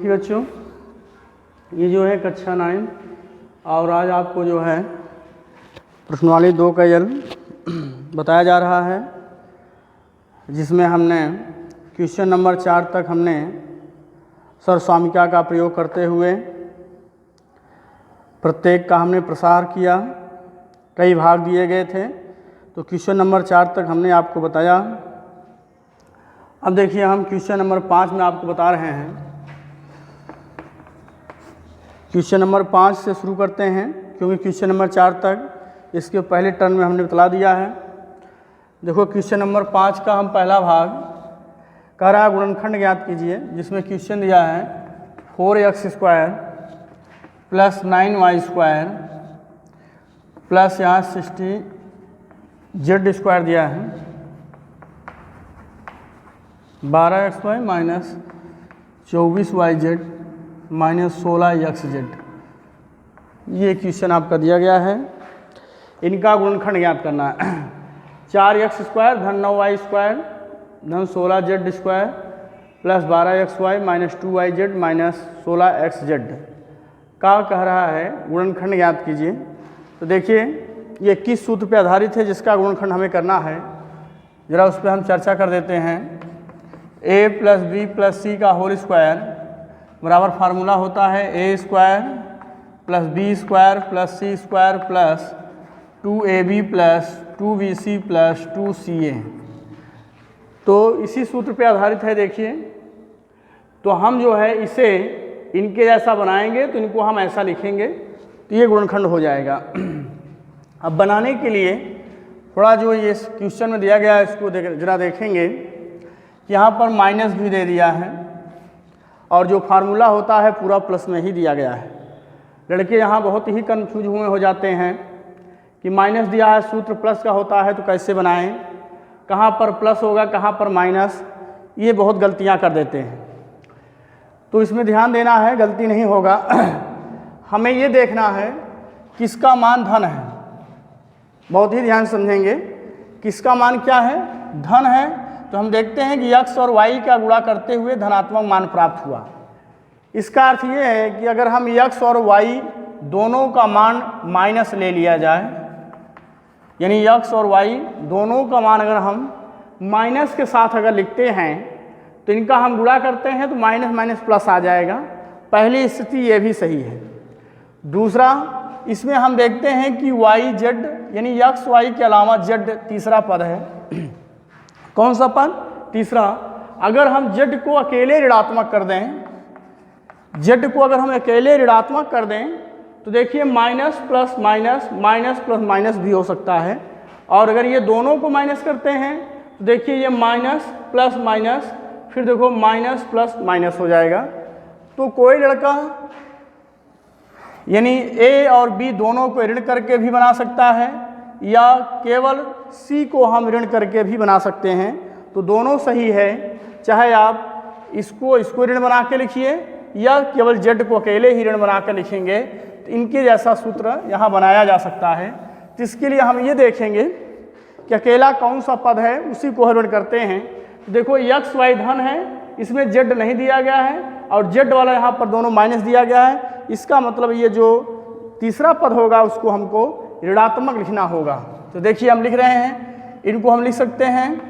देखिए बच्चों, ये जो है कक्षा 9 और आज आपको जो है प्रश्नावली 2 का यल बताया जा रहा है, जिसमें हमने क्वेश्चन नंबर 4 तक हमने सर्वसामायिका का प्रयोग करते हुए प्रत्येक का हमने प्रसार किया। कई भाग दिए गए थे, तो क्वेश्चन नंबर 4 तक हमने आपको बताया। अब देखिए हम क्वेश्चन नंबर 5 में आपको बता रहे हैं। क्वेश्चन नंबर 5 से शुरू करते हैं, क्योंकि क्वेश्चन नंबर 4 तक इसके पहले टर्न में हमने बता दिया है। देखो क्वेश्चन नंबर 5 का हम पहला भाग कह रहा है गुणनखंड ज्ञात कीजिए, जिसमें क्वेश्चन दिया है 4x² प्लस 9y² प्लस यहाँ 60z² दिया है, 12xy minus 24yz minus 16xz। ये क्वेश्चन आपका दिया गया है। इनका गुणनखंड ज्ञात करना है। 4x² धन 9y² धन 16z² plus 12xy minus 2yz minus 16xz का कह रहा है गुणनखंड ज्ञात कीजिए। तो देखिए ये किस सूत्र पे आधारित है जिसका गुणनखंड हमें करना है, ज़रा उस पर हम चर्चा कर देते हैं। a प्लस बी प्लस सी का होल स्क्वायर बराबर फार्मूला होता है a² plus b² plus c² plus 2ab plus 2bc plus 2ca। तो इसी सूत्र पे आधारित है। देखिए तो हम जो है इसे इनके जैसा बनाएंगे, तो इनको हम ऐसा लिखेंगे तो ये गुणनखंड हो जाएगा। अब बनाने के लिए थोड़ा जो ये क्वेश्चन में दिया गया है इसको जरा देखेंगे कि यहाँ पर माइनस भी दे दिया है और जो फार्मूला होता है पूरा प्लस में ही दिया गया है। लड़के यहाँ बहुत ही कन्फ्यूज हुए हो जाते हैं कि माइनस दिया है, सूत्र प्लस का होता है तो कैसे बनाएं, कहाँ पर प्लस होगा कहाँ पर माइनस, ये बहुत गलतियाँ कर देते हैं। तो इसमें ध्यान देना है, गलती नहीं होगा। हमें ये देखना है किसका मान धन है, बहुत ही ध्यान समझेंगे। किसका मान क्या है, धन है, तो हम देखते हैं कि x और y का गुणा करते हुए धनात्मक मान प्राप्त हुआ। इसका अर्थ ये है कि अगर हम x और y दोनों का मान माइनस ले लिया जाए, यानी x और y दोनों का मान अगर हम माइनस के साथ अगर लिखते हैं तो इनका हम गुणा करते हैं तो माइनस माइनस प्लस आ जाएगा। पहली स्थिति ये भी सही है। दूसरा, इसमें हम देखते हैं कि y z यानी x y के अलावा z तीसरा पद है। कौन सा पद, तीसरा। अगर हम z को अकेले ऋणात्मक कर दें, z को अगर हम अकेले ऋणात्मक कर दें तो देखिए minus plus minus minus plus minus भी हो सकता है। और अगर ये दोनों को माइनस करते हैं तो देखिए ये माइनस प्लस माइनस, फिर देखो माइनस प्लस माइनस हो जाएगा। तो कोई लड़का यानी a और b दोनों को ऋण करके भी बना सकता है या केवल c को हम ऋण करके भी बना सकते हैं, तो दोनों सही है। चाहे आप इसको ऋण बना के लिखिए या केवल z को अकेले ही ऋण बना कर लिखेंगे, तो इनके जैसा सूत्र यहाँ बनाया जा सकता है। तो इसके लिए हम ये देखेंगे कि अकेला कौन सा पद है, उसी को ऋण करते हैं। देखो x y धन है, इसमें z नहीं दिया गया है और z वाला यहाँ पर दोनों माइनस दिया गया है। इसका मतलब ये जो तीसरा पद होगा उसको हमको ऋणात्मक लिखना होगा। तो देखिए हम लिख रहे हैं, इनको हम लिख सकते हैं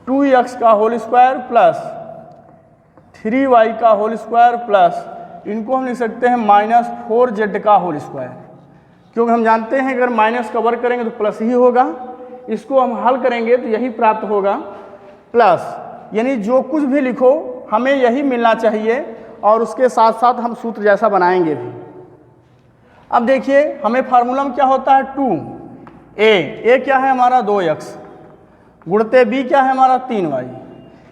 2x का होल स्क्वायर प्लस 3y का होल स्क्वायर प्लस इनको हम लिख सकते हैं माइनस 4z का होल स्क्वायर, क्योंकि हम जानते हैं अगर माइनस का वर्ग करेंगे तो प्लस ही होगा। इसको हम हल करेंगे तो यही प्राप्त होगा प्लस, यानी जो कुछ भी लिखो हमें यही मिलना चाहिए और उसके साथ साथ हम सूत्र जैसा बनाएंगे भी। अब देखिए हमें फार्मूला में क्या होता है 2a क्या है हमारा 2x गुणते b क्या है हमारा 3y।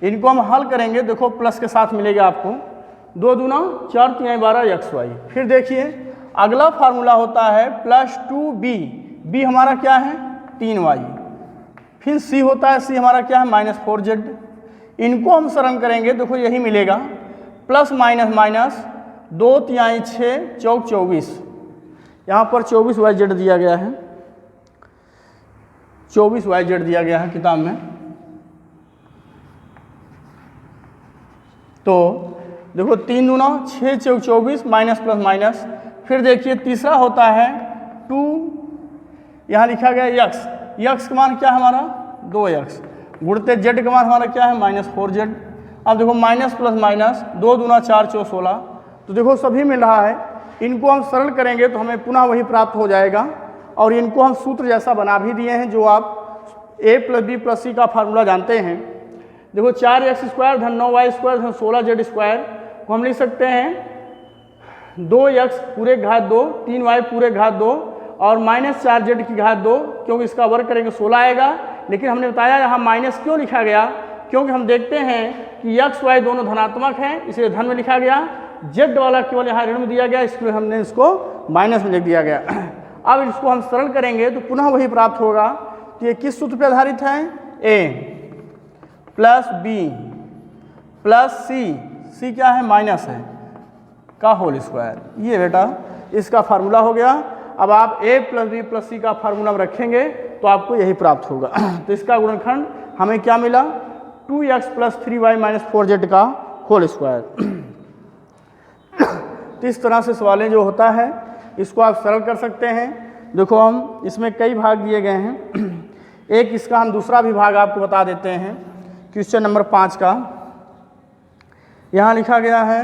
इनको हम हल करेंगे, देखो प्लस के साथ मिलेगा आपको 2 दूना 4 3 12xy। फिर देखिए अगला फार्मूला होता है प्लस 2b, b हमारा क्या है 3y। फिर c होता है, c हमारा क्या है माइनस 4z। इनको हम सरल करेंगे, देखो यही मिलेगा प्लस माइनस माइनस 2 3 6 चौक 24। यहाँ पर 24yz दिया गया है, 24yz दिया गया है किताब में। तो देखो 3 दूना 6 चौक 24 माइनस प्लस माइनस। फिर देखिए तीसरा होता है 2, यहाँ लिखा गया यक्स, यक्स का मान क्या है हमारा 2x, गुणते जेड का मान हमारा क्या है -4z। अब देखो माइनस प्लस माइनस 2 दूना 4 चौक 16, तो देखो सभी मिल रहा है। इनको हम सरल करेंगे तो हमें पुनः वही प्राप्त हो जाएगा। और इनको हम सूत्र जैसा बना भी दिए हैं, जो आप a + b + c का फार्मूला जानते हैं। देखो 4x² धन 9y² धन 16z² को हम लिख सकते हैं 2x पूरे घात 2, 3y पूरे घात 2 और -4z की घात 2, क्योंकि इसका वर्ग करेंगे 16 आएगा। लेकिन हमने बताया यहाँ माइनस क्यों लिखा गया, क्योंकि हम देखते हैं कि x y दोनों धनात्मक हैं, इसलिए धन में लिखा गया। z वाला केवल यहाँ ऋण में दिया गया, इसलिए हमने इसको माइनस में लिख दिया गया। अब इसको हम सरल करेंगे तो पुनः वही प्राप्त होगा। तो ये किस सूत्र पर आधारित है, a + b + c क्या है माइनस है का होल स्क्वायर। ये बेटा इसका फार्मूला हो गया। अब आप a + b + c का फार्मूला में रखेंगे तो आपको यही प्राप्त होगा। तो इसका गुणनखंड हमें क्या मिला 2x + 3y - 4z का होल स्क्वायर। तो इस तरह से सवालें जो होता है इसको आप सरल कर सकते हैं। देखो हम इसमें कई भाग दिए गए हैं, एक इसका हम दूसरा भी भाग आपको बता देते हैं। क्वेश्चन नंबर 5 का यहाँ लिखा गया है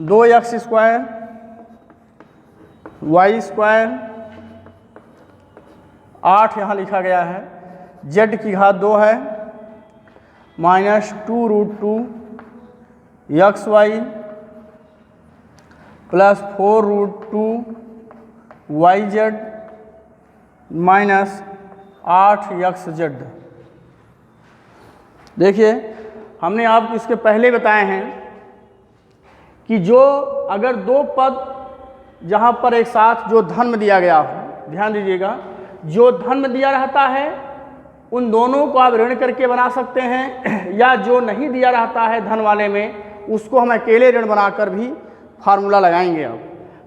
2x² y², 8 यहाँ लिखा गया है, z की घात 2 है, -2√2 xy + 4√2 yz -8xz। देखिए हमने आपको इसके पहले बताए हैं कि जो अगर दो पद जहाँ पर एक साथ जो धन में दिया गया हो, ध्यान दीजिएगा, जो धन में दिया रहता है उन दोनों को आप ऋण करके बना सकते हैं, या जो नहीं दिया रहता है धन वाले में उसको हम अकेले ऋण बनाकर भी फार्मूला लगाएंगे। अब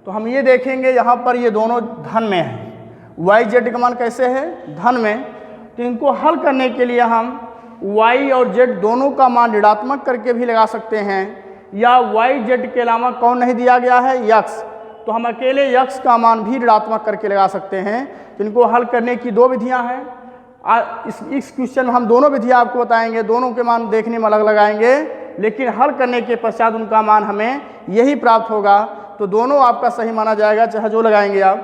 तो हम ये देखेंगे यहाँ पर ये दोनों धन में है, वाई जेड का मान कैसे है धन में, तो इनको हल करने के लिए हम y और z दोनों का मान ऋणात्मक करके भी लगा सकते हैं, या y z के अलावा कौन नहीं दिया गया है x, तो हम अकेले x का मान भी ऋणात्मक करके लगा सकते हैं। तो इनको हल करने की दो विधियां हैं। इस क्वेश्चन में हम दोनों विधियां आपको बताएंगे, दोनों के मान देखने में अलग लगाएंगे, लेकिन हल करने के पश्चात उनका मान हमें यही प्राप्त होगा। तो दोनों आपका सही माना जाएगा, चाहे जो लगाएंगे आप।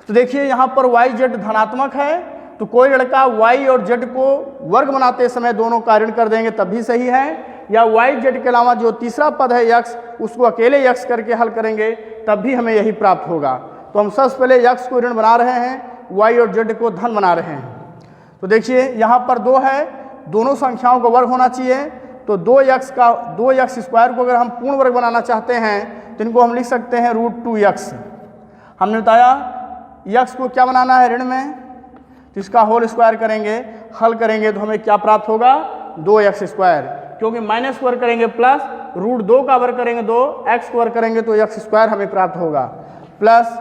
तो देखिए यहाँ पर y z धनात्मक है, तो कोई लड़का y और z को वर्ग बनाते समय दोनों का ऋण कर देंगे तब भी सही है, या y z के अलावा जो तीसरा पद है x उसको अकेले x करके हल करेंगे तब भी हमें यही प्राप्त होगा। तो हम सबसे पहले x को ऋण बना रहे हैं, y और z को धन बना रहे हैं। तो देखिए यहाँ पर 2 है, दोनों संख्याओं को वर्ग होना चाहिए, तो 2x स्क्वायर को अगर हम पूर्ण वर्ग बनाना चाहते हैं तो इनको हम लिख सकते हैं √2x। हमने बताया x को क्या बनाना है ऋण में, तो इसका होल स्क्वायर करेंगे, हल करेंगे तो हमें क्या प्राप्त होगा 2x स्क्वायर, क्योंकि माइनस वर्ग करेंगे प्लस √2 का वर्ग करेंगे 2, x वर्ग करेंगे तो x स्क्वायर हमें प्राप्त होगा, प्लस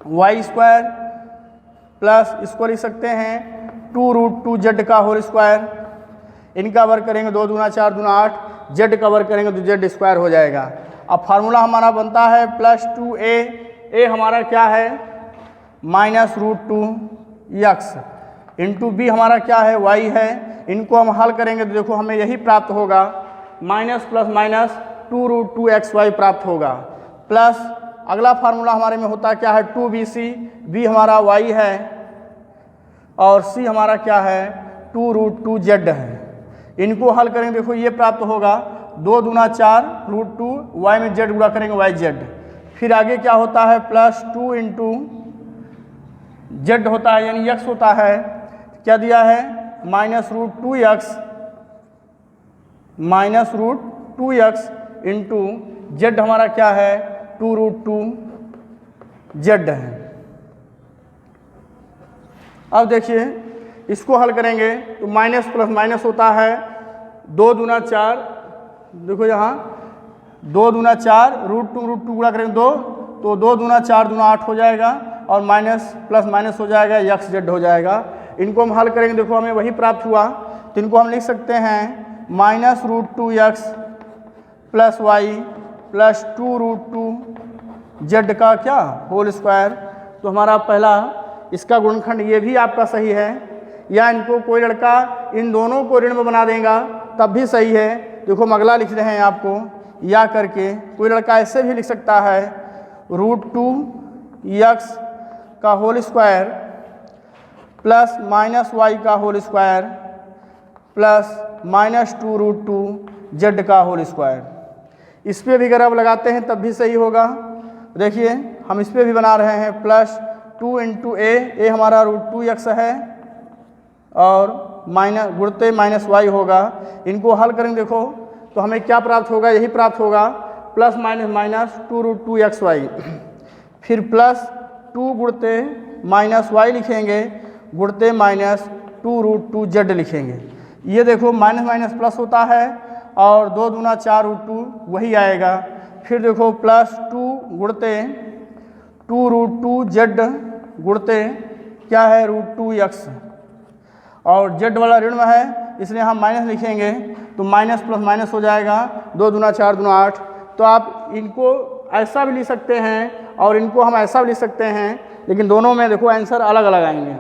y² प्लस इसको लिख सकते हैं 2√2z का होल स्क्वायर, इनका वर्ग करेंगे 2 दूना 4 दूना 8, z का वर्ग करेंगे तो z स्क्वायर हो जाएगा। अब फार्मूला हमारा बनता है +2a, हमारा क्या है -√2x, इंटू b हमारा क्या है y है। इनको हम हल करेंगे तो देखो हमें यही प्राप्त होगा, माइनस प्लस माइनस 2√2xy प्राप्त होगा, प्लस अगला फार्मूला हमारे में होता क्या है 2bc, b हमारा y है और c हमारा क्या है 2√2z है। इनको हल करेंगे देखो ये प्राप्त होगा 2 दूना 4 √2, y में z गुणा करेंगे yz, फिर आगे क्या होता है +2 इंटू z होता है यानी x होता है, क्या दिया है -√2x इंटू z हमारा क्या है 2√2z है। अब देखिए इसको हल करेंगे तो माइनस प्लस माइनस होता है 2 दूना 4, देखो यहाँ 2 दूना 4 √2 गुणा करेंगे 2, तो 2 दूना 4 दूना 8 हो जाएगा और माइनस प्लस माइनस हो जाएगा x z हो जाएगा। इनको हम हल करेंगे देखो हमें वही प्राप्त हुआ, तो इनको हम लिख सकते हैं -√2x plus Y plus 2√2 z का क्या होल स्क्वायर। तो हमारा पहला इसका गुणनखंड ये भी आपका सही है, या इनको कोई लड़का इन दोनों को ऋण में बना देगा तब भी सही है। देखो हम अगला लिख रहे हैं आपको या करके, कोई लड़का ऐसे भी लिख सकता है √2x का whole square plus minus y का whole square plus minus 2√2 z का होल स्क्वायर। इस पर भी अगर आप लगाते हैं तब भी सही होगा। देखिए हम इस पर भी बना रहे हैं प्लस 2 × a हमारा √2x है और माइनस गुणते माइनस वाई होगा। इनको हल करेंगे देखो तो हमें क्या प्राप्त होगा, यही प्राप्त होगा प्लस माइनस माइनस 2√2xy, फिर प्लस 2 गुणते माइनस वाई लिखेंगे गुणते माइनस 2√2z लिखेंगे। ये देखो माइनस माइनस प्लस होता है और 2 दूना 4√2 वही आएगा। फिर देखो प्लस 2 गुणते 2√2z गुणते क्या है √2x, और z वाला ऋण में है इसलिए हम माइनस लिखेंगे तो माइनस प्लस माइनस हो जाएगा, 2 दूना 4 दूना 8। तो आप इनको ऐसा भी लिख सकते हैं और इनको हम ऐसा भी लिख सकते हैं, लेकिन दोनों में देखो आंसर अलग अलग आएंगे।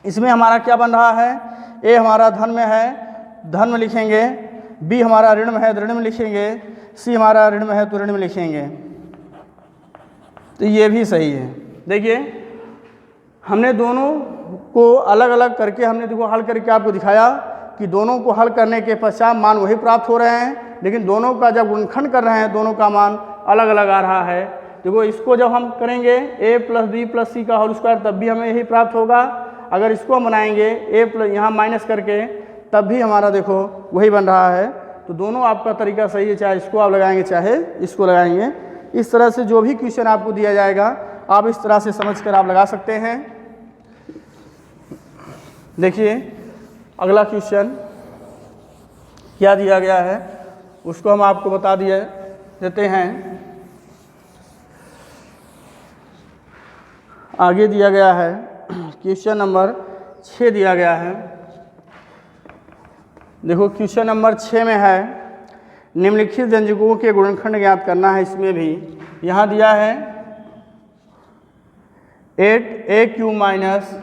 इसमें हमारा क्या बन रहा है, ए हमारा धन में है धन में लिखेंगे, बी हमारा ऋण में है ऋण में लिखेंगे, सी हमारा ऋण में है तो ऋण में लिखेंगे। तो ये भी सही है। देखिए हमने दोनों को अलग अलग करके हमने देखो हल करके आपको दिखाया कि दोनों को हल करने के पश्चात मान वही प्राप्त हो रहे हैं, लेकिन दोनों का जब गुणनखंड कर रहे हैं दोनों का मान अलग अलग आ रहा है। देखो इसको जब हम करेंगे a + b + c का होल स्क्वायर तब भी हमें यही प्राप्त होगा। अगर इसको हम बनाएंगे a+ यहाँ माइनस करके तब भी हमारा देखो वही बन रहा है। तो दोनों आपका तरीका सही है, चाहे इसको आप लगाएंगे चाहे इसको लगाएंगे। इस तरह से जो भी क्वेश्चन आपको दिया जाएगा आप इस तरह से समझ कर आप लगा सकते हैं। देखिए अगला क्वेश्चन क्या दिया गया है उसको हम आपको बता देते हैं। आगे दिया गया है क्वेश्चन नंबर 6 दिया गया है। देखो क्वेश्चन नंबर 6 में है निम्नलिखित व्यंजकों के गुणनखंड ज्ञात करना है। इसमें भी यहाँ दिया है 8a³ minus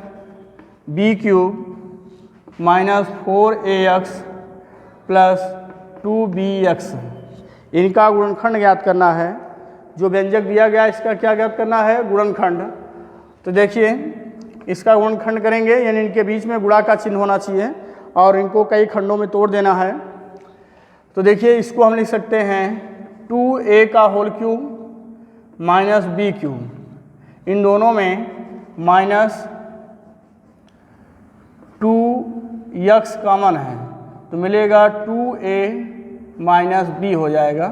b³ minus 4ax plus 2bx, इनका गुणनखंड ज्ञात करना है। जो व्यंजक दिया गया इसका क्या ज्ञात करना है, गुणनखंड। तो देखिए इसका गुणनखंड करेंगे यानी इनके बीच में गुणा का चिन्ह होना चाहिए और इनको कई खंडों में तोड़ देना है। तो देखिए इसको हम लिख सकते हैं 2a का होल क्यूब माइनस b³, इन दोनों में माइनस 2x कॉमन है तो मिलेगा 2a माइनस b हो जाएगा,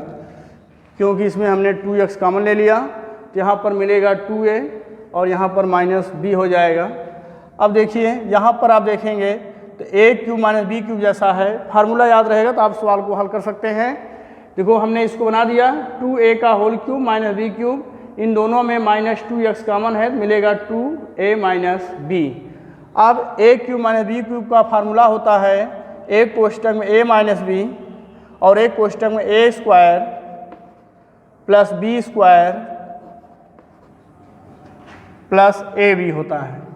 क्योंकि इसमें हमने 2x कॉमन ले लिया तो यहाँ पर मिलेगा 2a और यहाँ पर माइनस b हो जाएगा। अब देखिए यहाँ पर आप देखेंगे तो a³ माइनस b³ जैसा है, फार्मूला याद रहेगा तो आप सवाल को हल कर सकते हैं। देखो हमने इसको बना दिया 2a का होल क्यूब माइनस b³, इन दोनों में माइनस 2x कॉमन है मिलेगा 2a माइनस b। अब a³ माइनस b³ का फार्मूला होता है एक कोष्ठक में a माइनस b और एक कोष्ठक में a square plus b square plus ab होता है।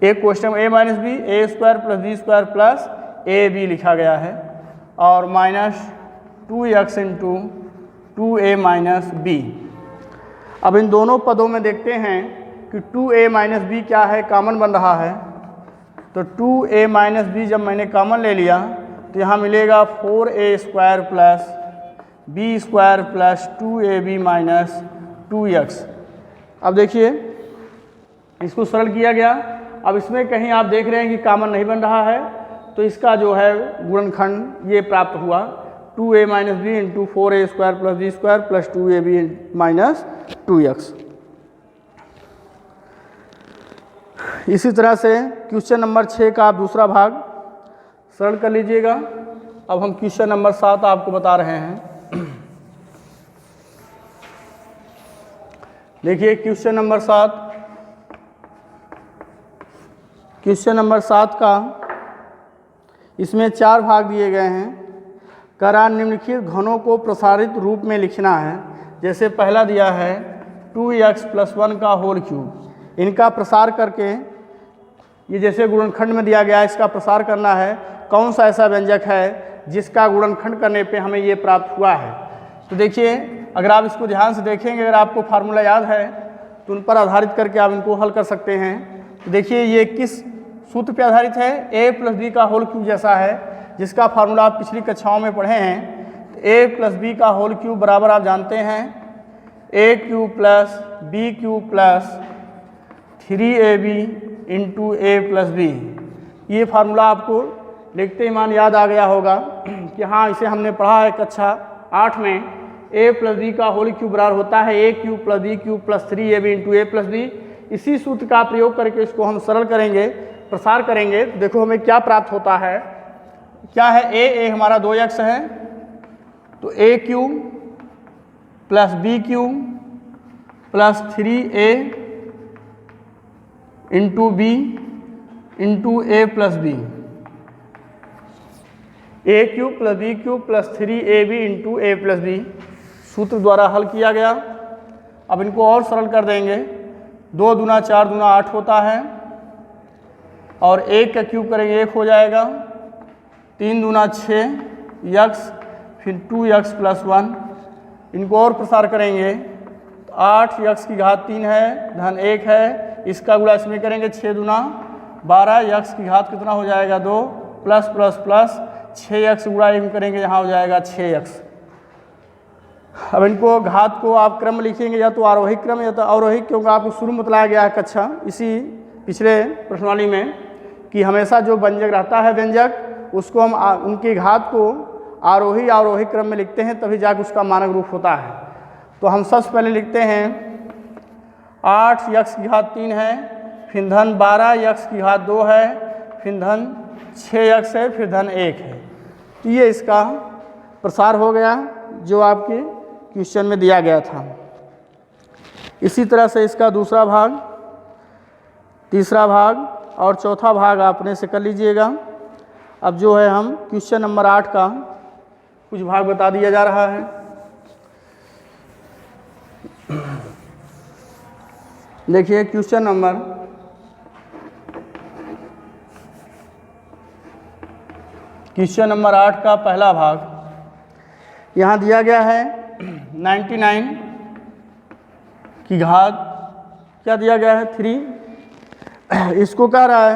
एक कोष्ठक में a minus b a square plus b square plus ab लिखा गया है और minus 2x into 2a minus b। अब इन दोनों पदों में देखते हैं कि 2a माइनस b क्या है, कॉमन बन रहा है। तो 2a माइनस b जब मैंने कॉमन ले लिया तो यहाँ मिलेगा 4a square plus b square plus 2ab minus 2x। अब देखिए इसको सरल किया गया। अब इसमें कहीं आप देख रहे हैं कि कॉमन नहीं बन रहा है तो इसका जो है गुणनखंड ये प्राप्त हुआ 2a minus b into 4a square plus b square plus 2ab minus 2x। इसी तरह से क्वेश्चन नंबर 6 का आप दूसरा भाग सरल कर लीजिएगा। अब हम क्वेश्चन नंबर 7 आपको बता रहे हैं। देखिए क्वेश्चन नंबर 7 का इसमें 4 भाग दिए गए हैं। करा निम्नलिखित घनों को प्रसारित रूप में लिखना है। जैसे पहला दिया है 2x + 1 का होल क्यूब, इनका प्रसार करके ये जैसे गुणनखंड में दिया गया है इसका प्रसार करना है। कौन सा ऐसा व्यंजक है जिसका गुणनखंड करने पे हमें ये प्राप्त हुआ है। तो देखिए अगर आप इसको ध्यान से देखेंगे, अगर आपको फार्मूला याद है तो उन पर आधारित करके आप इनको हल कर सकते हैं। तो देखिए ये किस सूत्र पे आधारित है, a + b का होल क्यूब जैसा है, जिसका फार्मूला आप पिछली कक्षाओं में पढ़े हैं। तो a + b का होल क्यूब बराबर आप जानते हैं a³ + b³ + 3ab × a + b। ये फार्मूला आपको लिखते ही मान याद आ गया होगा कि हाँ इसे हमने पढ़ा है कक्षा 8 में। a + b का होल क्यूब बराबर होता है a³ + b³ + 3ab × a + b। इसी सूत्र का प्रयोग करके इसको हम सरल करेंगे, प्रसार करेंगे। तो देखो हमें क्या प्राप्त होता है, क्या है a हमारा 2x है, तो a³ + b³ + 3a × b × a + b, a³ + b³ + 3ab × a + b सूत्र द्वारा हल किया गया। अब इनको और सरल कर देंगे। 2 दूना 4 दूना 8 होता है और 1 का क्यूब करेंगे 1 हो जाएगा। 3 दूना 6 x, फिर 2x + 1, इनको और प्रसार करेंगे तो 8x³ है धन 1 है, इसका गुणा इसमें करेंगे 6 दूना 12, x³ कितना हो जाएगा 2 +++ 6x गुणा इनमें करेंगे यहाँ हो जाएगा 6x। अब इनको घात को आप क्रम लिखेंगे या तो आरोही क्रम या तो अवरोही, क्योंकि आपको शुरू में बताया गया है कक्षा इसी पिछले प्रश्नावली में कि हमेशा जो व्यंजक रहता है व्यंजक उसको हम उनकी घात को आरोही अवरोही क्रम में लिखते हैं, तभी जाकर उसका मानक रूप होता है। तो हम सबसे पहले लिखते हैं 8x³ है, फिर धन 12x² है, फिर धन 6x है, फिर धन 1 है। तो ये इसका प्रसार हो गया जो आपके क्वेश्चन में दिया गया था। इसी तरह से इसका दूसरा भाग, तीसरा भाग और चौथा भाग आपने से कर लीजिएगा। अब जो है हम क्वेश्चन नंबर 8 का कुछ भाग बता दिया जा रहा है। देखिए क्वेश्चन नंबर 8 का पहला भाग यहाँ दिया गया है 99 की घात क्या दिया गया है 3। इसको कह रहा है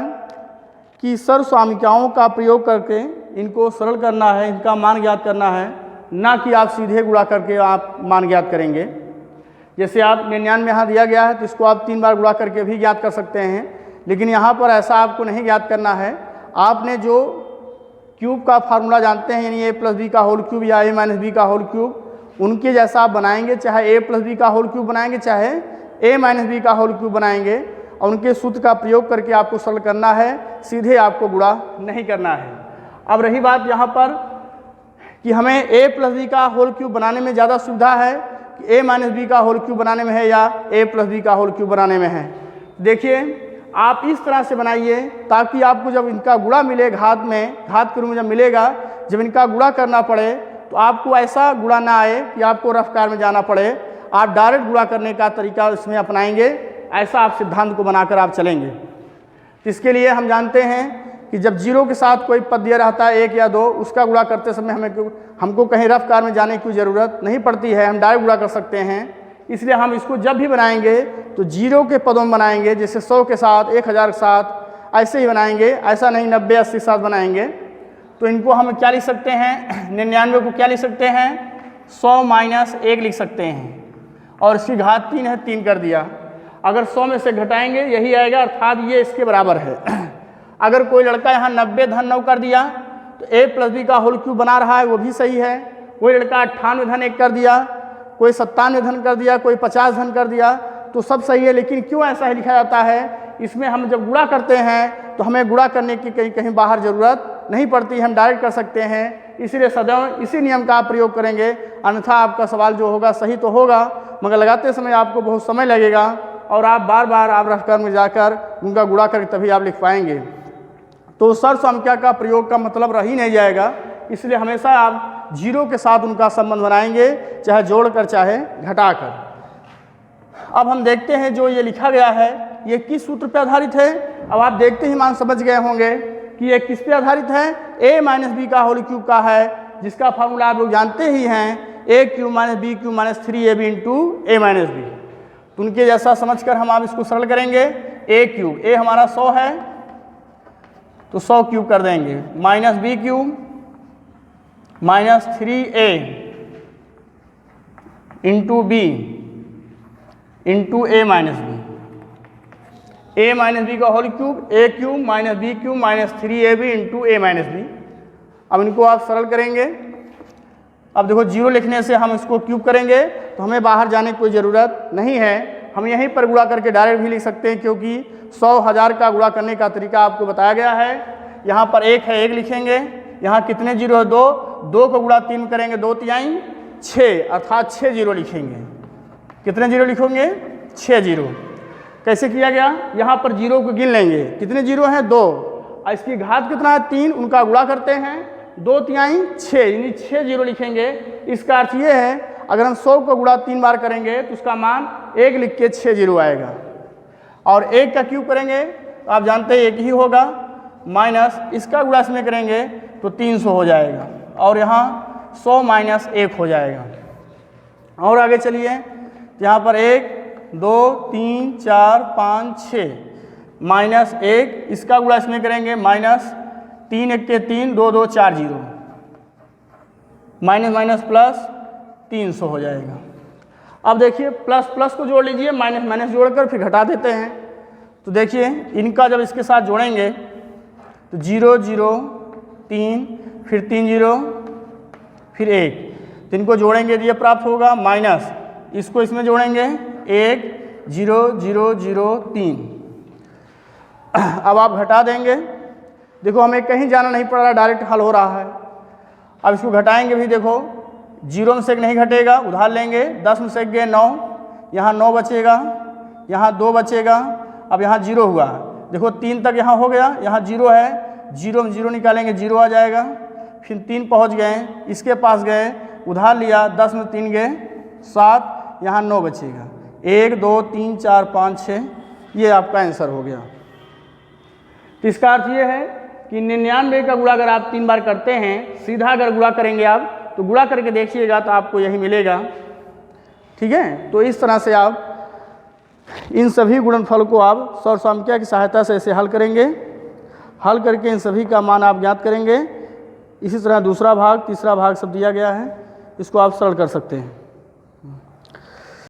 कि सर्वसामान्यिकाओं का प्रयोग करके इनको सरल करना है, इनका मान ज्ञात करना है, ना कि आप सीधे गुणा करके आप मान ज्ञात करेंगे। जैसे आप 99 यहाँ दिया गया है तो इसको आप 3 बार गुणा करके भी ज्ञात कर सकते हैं, लेकिन यहाँ पर ऐसा आपको नहीं ज्ञात करना है। आपने जो क्यूब का फार्मूला जानते हैं यानी a + b का होल क्यूब या a - b का होल क्यूब, उनके जैसा आप बनाएंगे, चाहे a + b का होल क्यूब बनाएंगे चाहे a - b का होल क्यूब बनाएंगे, और उनके सूत्र का प्रयोग करके आपको सरल करना है, सीधे आपको गुणा नहीं करना है। अब रही बात यहाँ पर कि हमें a + b का होल क्यूब बनाने में ज़्यादा सुविधा है कि a - b का होल क्यूब बनाने में है या a + b का होल क्यूब बनाने में है। देखिए आप इस तरह से बनाइए ताकि आपको जब इनका गुणा मिले घात के रूप में जब मिलेगा, जब इनका गुणा करना पड़े तो आपको ऐसा गुणा ना आए कि आपको रफ्कार में जाना पड़े। आप डायरेक्ट गुणा करने का तरीका इसमें अपनाएंगे, ऐसा आप सिद्धांत को बनाकर आप चलेंगे। तो इसके लिए हम जानते हैं कि जब 0 के साथ कोई पद दिया रहता है 1 या 2, उसका गुणा करते समय हमको कहीं रफ्कार में जाने की ज़रूरत नहीं पड़ती है, हम डायरेक्ट गुणा कर सकते हैं। इसलिए हम इसको जब भी बनाएंगे तो 0 के पदों में बनाएंगे, जैसे 100 के साथ, 1000 के साथ, ऐसे ही बनाएंगे, ऐसा नहीं 90 80 के साथ बनाएंगे। तो इनको हम क्या लिख सकते हैं, 99 को क्या लिख सकते हैं 100 - 1 लिख सकते हैं, और इसकी घात 3 है, 3 कर दिया। अगर 100 में से घटाएंगे यही आएगा, अर्थात ये इसके बराबर है। अगर कोई लड़का यहाँ 90 धन 9 कर दिया तो a + b का होल क्यूब बना रहा है, वो भी सही है। कोई लड़का 98 धन 1 कर दिया, कोई 97 धन कर दिया, कोई 50 धन कर दिया, तो सब सही है। लेकिन क्यों ऐसा ही लिखा जाता है, इसमें हम जब गुणा करते हैं तो हमें गुणा करने की कहीं बाहर ज़रूरत नहीं पड़ती, हम डायरेक्ट कर सकते हैं। इसलिए सदैव इसी नियम का आप प्रयोग करेंगे, अन्यथा आपका सवाल जो होगा सही तो होगा मगर लगाते समय आपको बहुत समय लगेगा और आप बार बार आप रफ्कार में जाकर उनका गुणा करके तभी आप लिख पाएंगे। तो सर्वसंख्या का प्रयोग का मतलब रह ही नहीं जाएगा। इसलिए हमेशा आप जीरो के साथ उनका संबंध बनाएंगे, चाहे जोड़कर चाहे घटाकर। अब हम देखते हैं जो ये लिखा गया है ये किस सूत्र पर आधारित है। अब आप देखते ही मान समझ गए होंगे कि ये किस पे आधारित है, a माइनस बी का होल क्यूब का है, जिसका फार्मूला आप लोग जानते ही हैं, a cube minus b cube minus 3ab into a minus b. तो उनके जैसा समझकर हम आप इसको सरल करेंगे। a क्यूब, a हमारा 100 है तो 100 क्यूब कर देंगे, minus b cube minus 3a into b into a minus b, a minus b का whole cube, a cube minus b cube minus 3ab into a minus b. अब इनको आप सरल करेंगे। अब देखो जीरो लिखने से हम इसको क्यूब करेंगे तो हमें बाहर जाने की कोई ज़रूरत नहीं है, हम यहीं पर गुणा करके डायरेक्ट भी लिख सकते हैं, क्योंकि 100,000 का गुणा करने का तरीका आपको बताया गया है। यहाँ पर 1 है, 1 लिखेंगे, यहाँ कितने जीरो है 2, 2 को गुणा 3 करेंगे 2 तिहाई 6, अर्थात 6 जीरो लिखेंगे। कितने जीरो लिखोगे 6 जीरो। कैसे किया गया, यहाँ पर जीरो को गिन लेंगे, कितने जीरो हैं 2, और इसकी घात कितना है 3, उनका गुणा करते हैं 2 तिहाई 6, यानी 6 जीरो लिखेंगे। इसका अर्थ ये है अगर हम 100 को गुणा 3 बार करेंगे तो उसका मान 1 लिख के 6 जीरो आएगा। और 1 का क्यूब करेंगे तो आप जानते हैं 1 ही होगा, माइनस इसका गुणा इसमें करेंगे तो 300 हो जाएगा, और यहाँ 100 माइनस 1 हो जाएगा। और आगे चलिए, यहाँ पर 1 2 3 4 5 6 माइनस 1, इसका गुणा इसमें करेंगे, माइनस 3 1 के 3 2 2 4 जीरो, माइनस माइनस प्लस 300 हो जाएगा। अब देखिए प्लस प्लस को जोड़ लीजिए, माइनस माइनस जोड़कर फिर घटा देते हैं। तो देखिए इनका जब इसके साथ जोड़ेंगे तो 0 0 3 फिर 3 जीरो फिर 1, तो इनको जोड़ेंगे तो ये प्राप्त होगा, माइनस इसको इसमें जोड़ेंगे 1 0 0 0 3। अब आप घटा देंगे, देखो हमें कहीं जाना नहीं पड़ रहा, डायरेक्ट हल हो रहा है। अब इसको घटाएंगे भी, देखो 0 में से 1 नहीं घटेगा, उधार लेंगे, 10 में से 1 गए 9, यहाँ 9 बचेगा, यहाँ 2 बचेगा, अब यहाँ 0 हुआ, देखो 3 तक यहाँ हो गया, यहाँ 0 है, 0 में 0 निकालेंगे 0 आ जाएगा, फिर 3 पहुँच गए, इसके पास गए, उधार लिया, 10 में 3 गए 7, यहाँ 9 बचेगा, 1 2 3 4 5 6, ये आपका आंसर हो गया। तो इसका अर्थ ये है कि 99 का गुणा अगर आप 3 बार करते हैं, सीधा अगर गुणा करेंगे आप तो गुणा करके देखिएगा तो आपको यही मिलेगा। ठीक है, तो इस तरह से आप इन सभी गुणनफल को आप सर्वसम्यक्ता की सहायता से ऐसे हल करेंगे, हल करके इन सभी का मान आप ज्ञात करेंगे। इसी तरह दूसरा भाग, तीसरा भाग सब दिया गया है, इसको आप सरल कर सकते हैं।